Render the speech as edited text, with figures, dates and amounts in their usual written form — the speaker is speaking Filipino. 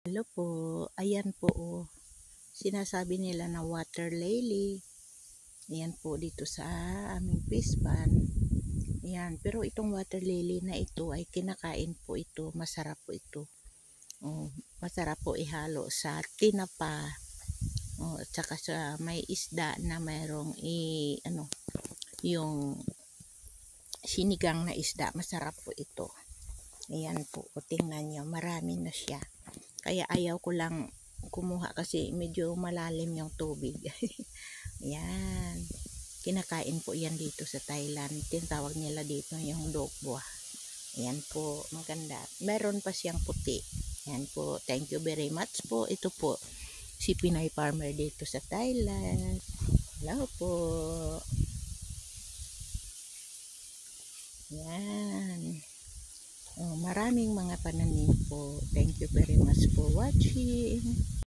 Hello po, ayan po oh. Sinasabi nila na water lily. Ayan po dito sa aming fish pan. Ayan, pero itong water lily na ito ay kinakain po ito. Masarap po ito. Oh, masarap po ihalo sa tinapa. Oh, at saka sa may isda na mayroong yung sinigang na isda. Masarap po ito. Ayan po, o tingnan nyo, marami na siya. Kaya ayaw ko lang kumuha kasi medyo malalim yung tubig. Ayan. Kinakain po yan dito sa Thailand. Tinatawag nila dito yung dokbwa. Ayan po, maganda. Meron pa siyang puti. Ayan po, thank you very much po. Ito po, si Pinay Farmer dito sa Thailand. Hello po. Ayan. Oh, maraming mga pananim po. Thank you very much for watching.